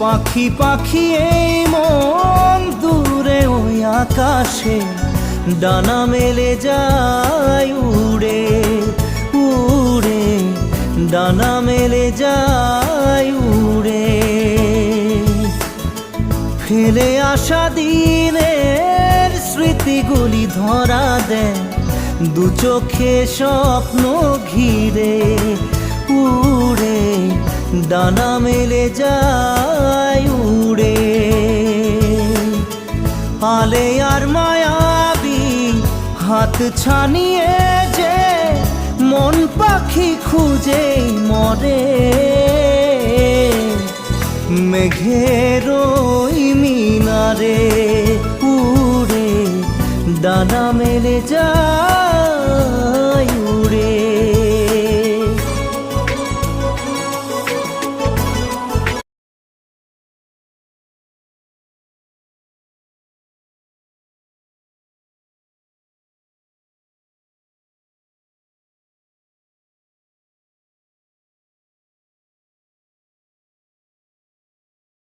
পাখি পাখি এই মন দূরে ওই আকাশে ডানা মেলে যায় উড়ে উড়ে, ডানা মেলে যায় উড়ে। ফেলে আসা দিনের স্মৃতিগুলি ধরা দেয় দু চোখে স্বপ্ন ঘিরে উড়ে, ডানা মেলে যায় উড়ে। আলে আর মায়াবী হাত ছানিয়ে যে মন পাখি খুঁজেই মরে, মেঘের ওই মিনারে উড়ে, ডানা মেলে যায়